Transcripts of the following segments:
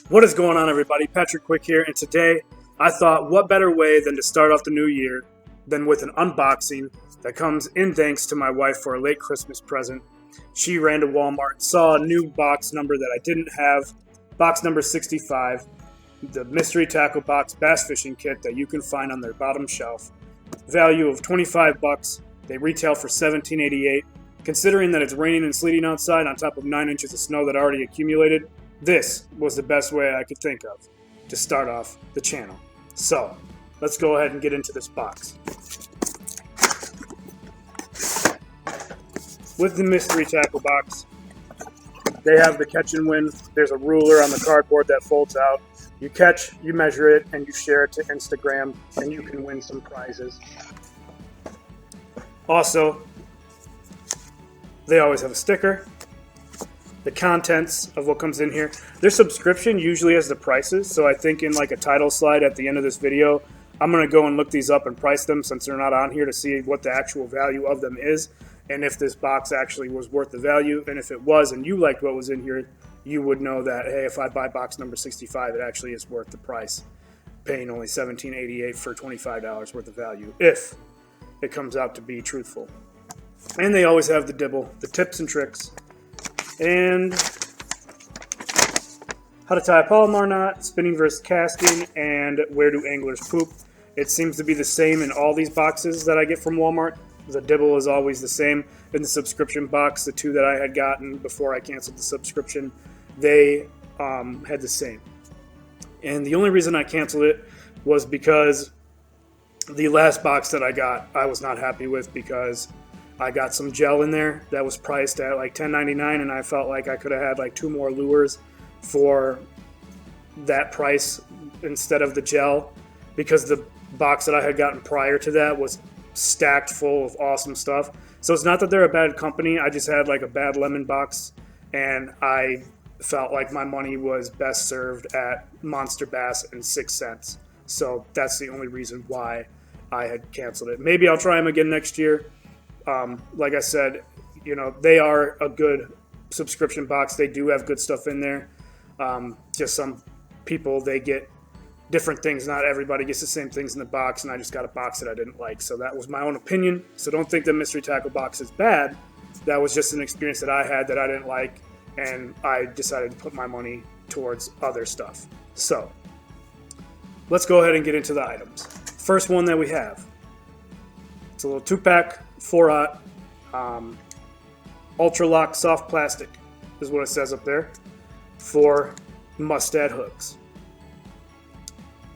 What is going on, everybody? Patrick Quick here, and today I thought what better way than to start off the new year than with an unboxing that comes in thanks to my wife for a late Christmas present. She ran to Walmart, saw a new box number that I didn't have, box number 65, the mystery tackle box bass fishing kit that you can find on their bottom shelf. Value of $25. They retail for $17.88. Considering that it's raining and sleeting outside on top of 9 inches of snow that already accumulated, this was the best way I could think of to start off the channel. So, let's go ahead and get into this box. With the mystery tackle box, they have the catch and win. There's a ruler on the cardboard that folds out. You catch, you measure it, and you share it to Instagram, and you can win some prizes. Also, they always have a sticker. The contents of what comes in here. Their subscription usually has the prices, so I think in like a title slide at the end of this video, I'm going to go and look these up and price them since they're not on here to see what the actual value of them is and if this box actually was worth the value. And if it was and you liked what was in here, you would know that, hey, if I buy box number 65, it actually is worth the price, paying only $17.88 for $25 worth of value, if it comes out to be truthful. And they always have the dibble, the tips and tricks, and how to tie a Palomar knot, spinning versus casting, and where do anglers poop. It seems to be the same in all these boxes that I get from Walmart. The dibble is always the same. In the subscription box, the two that I had gotten before I canceled the subscription, they had the same. And the only reason I canceled it was because the last box that I got, I was not happy with because I got some gel in there that was priced at like $10.99, and I felt like I could have had like 2 more lures for that price instead of the gel, because the box that I had gotten prior to that was stacked full of awesome stuff. So it's not that they're a bad company, I just had like a bad lemon box, and I felt like my money was best served at Monster Bass and 6 cents. So that's the only reason why I had canceled it. Maybe I'll try them again next year. Like I said, you know, they are a good subscription box. They do have good stuff in there. Just some people, they get different things. Not everybody gets the same things in the box, and I just got a box that I didn't like. So that was my own opinion. So don't think the mystery tackle box is bad. That was just an experience that I had that I didn't like, and I decided to put my money towards other stuff. So let's go ahead and get into the items. First one that we have, it's a little 2-pack 4-aught Ultra Lock soft plastic is what it says up there for Mustad hooks.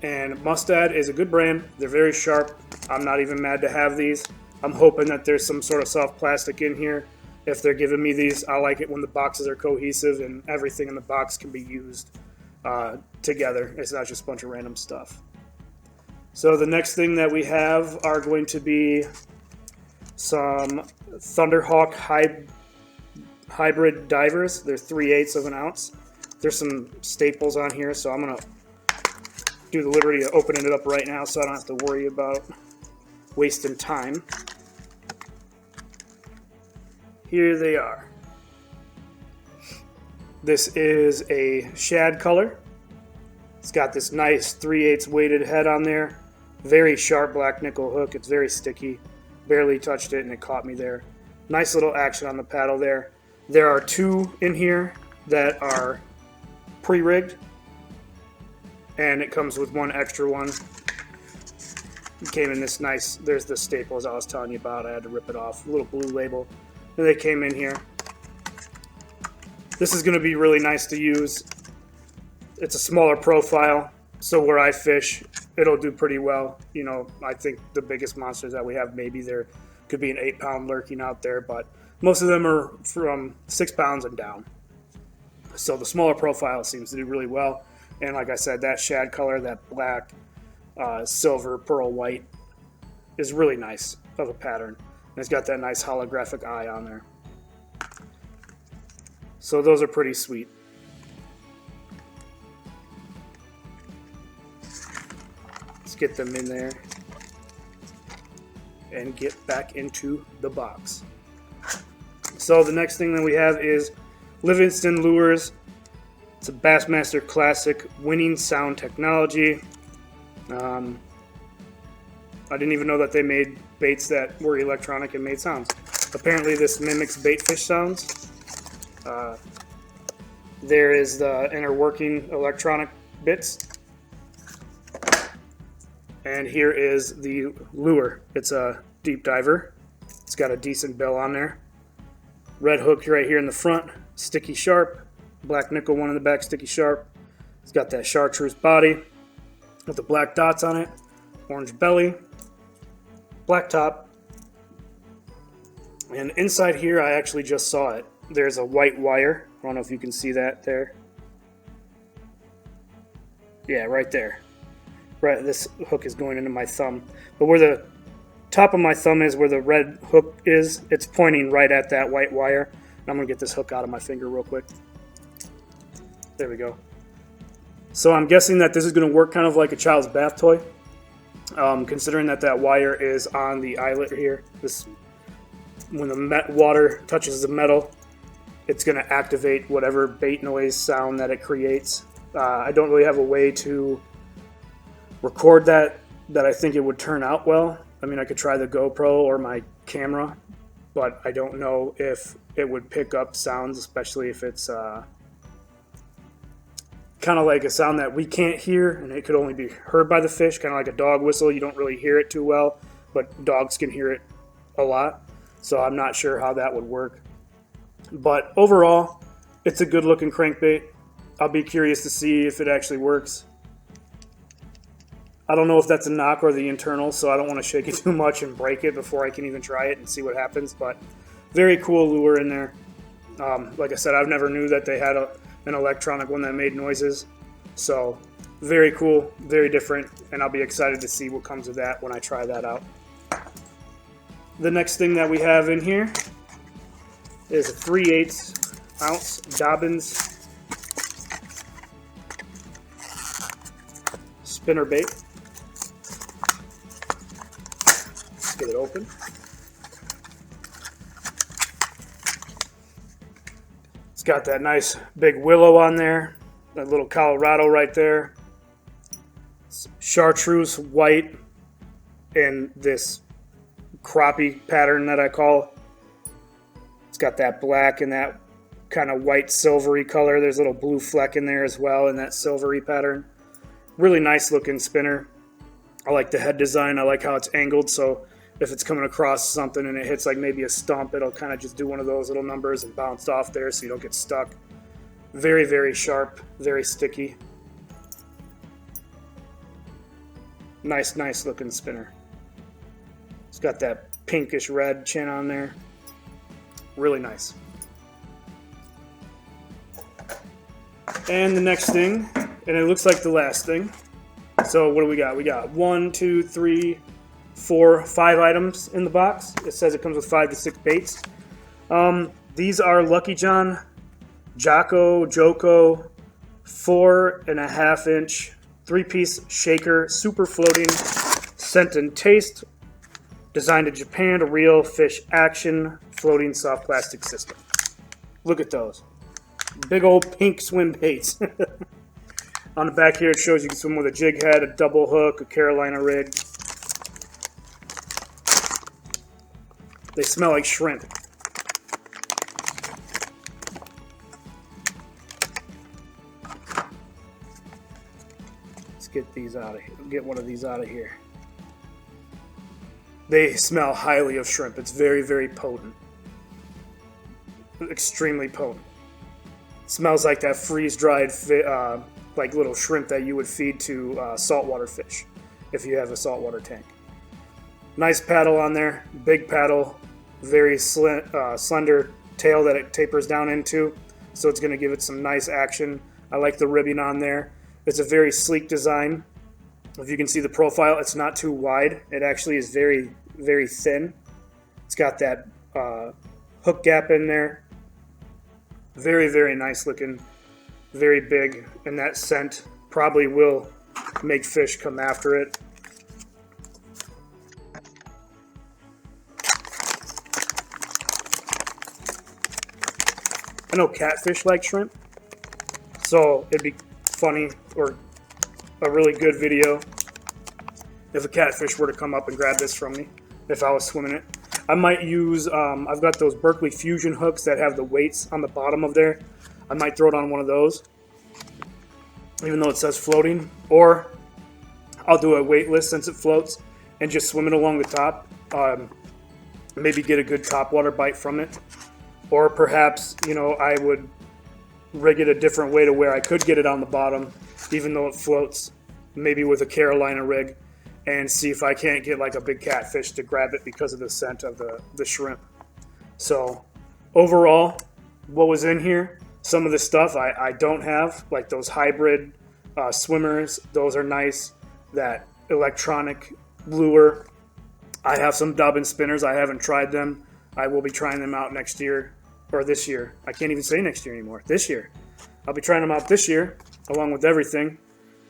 And Mustad is a good brand. They're very sharp. I'm not even mad to have these. I'm hoping that there's some sort of soft plastic in here. If they're giving me these, I like it when the boxes are cohesive and everything in the box can be used together. It's not just a bunch of random stuff. So the next thing that we have are going to be some Thunderhawk hybrid divers. They're 3/8 of an ounce. There's some staples on here, so I'm going to do the liberty of opening it up right now so I don't have to worry about wasting time. Here they are. This is a shad color. It's got this nice 3/8 weighted head on there. Very sharp black nickel hook. It's very sticky. Barely touched it and it caught me there. Nice little action on the paddle there. There are 2 in here that are pre-rigged, and it comes with 1 extra one. It came in this nice, there's the staples I was telling you about. I had to rip it off. A little blue label. And they came in here. This is going to be really nice to use. It's a smaller profile, so where I fish, it'll do pretty well. You know, I think the biggest monsters that we have, maybe there could be an 8-pound lurking out there, but most of them are from 6 pounds and down. So the smaller profile seems to do really well. And like I said, that shad color, that black, silver, pearl white is really nice of a pattern. And it's got that nice holographic eye on there. So those are pretty sweet. Let's get them in there and get back into the box. So the next thing that we have is Livingston Lures It's a Bassmaster Classic winning sound technology. I didn't even know that they made baits that were electronic and made sounds. Apparently this mimics bait fish sounds. There is the inner working electronic bits. And here is the lure. It's a deep diver. It's got a decent bill on there. Red hook right here in the front, sticky sharp. Black nickel one in the back, sticky sharp. It's got that chartreuse body with the black dots on it. Orange belly. Black top. And inside here, I actually just saw it. There's a white wire. I don't know if you can see that there. Yeah, right there. Right, this hook is going into my thumb. But where the top of my thumb is, where the red hook is, it's pointing right at that white wire. And I'm going to get this hook out of my finger real quick. There we go. So I'm guessing that this is going to work kind of like a child's bath toy. Considering that that wire is on the eyelet here. When the water touches the metal, it's going to activate whatever bait noise sound that it creates. I don't really have a way to record that I think it would turn out well. I mean, I could try the GoPro or my camera, but I don't know if it would pick up sounds, especially if it's kind of like a sound that we can't hear and it could only be heard by the fish, kind of like a dog whistle. You don't really hear it too well, but dogs can hear it a lot. So I'm not sure how that would work. But overall, it's a good looking crankbait. I'll be curious to see if it actually works. I don't know if that's a knock or the internal, so I don't want to shake it too much and break it before I can even try it and see what happens. But very cool lure in there. Like I said, I've never knew that they had an electronic one that made noises. So very cool, very different, and I'll be excited to see what comes of that when I try that out. The next thing that we have in here is a 3/8 ounce Dobbins spinner bait. Let's get it open. It's got that nice big willow on there, that little Colorado right there. It's chartreuse white in this crappie pattern that I call. It's got that black and that kind of white silvery color. There's a little blue fleck in there as well in that silvery pattern. Really nice looking spinner. I like the head design. I like how it's angled, so if it's coming across something and it hits like maybe a stump, it'll kind of just do one of those little numbers and bounce off there so you don't get stuck. Very, very sharp, very sticky. Nice looking spinner. It's got that pinkish red chin on there. Really nice. And the next thing, and it looks like the last thing. So what do we got? We got 1, 2, 3, 4, 5 items in the box. It says it comes with 5 to 6 baits. These are Lucky John Jocko 4.5 inch 3-piece shaker, super floating, scent and taste, designed in Japan to reel fish action, floating soft plastic system. Look at those. Big old pink swim baits. On the back here it shows you can swim with a jig head, a double hook, a Carolina rig. They smell like shrimp. Let's get these out of here. Get one of these out of here. They smell highly of shrimp. It's very, very potent. Extremely potent. Smells like that freeze-dried like little shrimp that you would feed to saltwater fish if you have a saltwater tank. Nice paddle on there, big paddle, very slender tail that it tapers down into, so it's going to give it some nice action. I like the ribbing on there. It's a very sleek design. If you can see the profile, it's not too wide. It actually is very, very thin. It's got that hook gap in there. Very, very nice looking, very big, and that scent probably will make fish come after it. I know catfish like shrimp, So it'd be funny or a really good video if a catfish were to come up and grab this from me if I was swimming it. I might use, I've got those Berkeley Fusion hooks that have the weights on the bottom of there. I might throw it on one of those, even though it says floating. Or I'll do a weightless since it floats and just swim it along the top. Maybe get a good topwater bite from it. Or perhaps, you know, I would rig it a different way to where I could get it on the bottom, even though it floats, maybe with a Carolina rig, and see if I can't get like a big catfish to grab it because of the scent of the shrimp. So overall, what was in here, some of the stuff I don't have, like those hybrid swimmers, those are nice. That electronic lure, I have some Dobbins spinners. I haven't tried them. I will be trying them out next year, or this year. I can't even say next year anymore. This year. I'll be trying them out this year, along with everything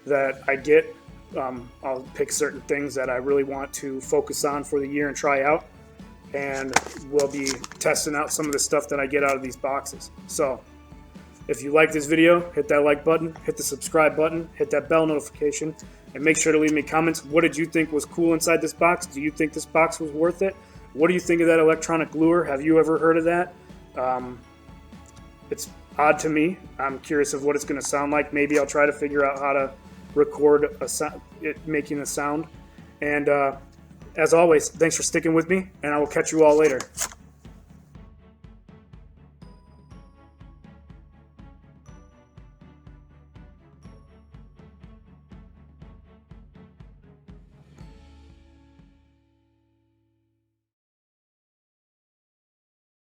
that I get. I'll pick certain things that I really want to focus on for the year and try out. And we'll be testing out some of the stuff that I get out of these boxes. So if you like this video, hit that like button, hit the subscribe button, hit that bell notification, and make sure to leave me comments. What did you think was cool inside this box? Do you think this box was worth it? What do you think of that electronic lure? Have you ever heard of that? It's odd to me. I'm curious of what it's going to sound like. Maybe I'll try to figure out how to record it making a sound. And as always, thanks for sticking with me, and I will catch you all later.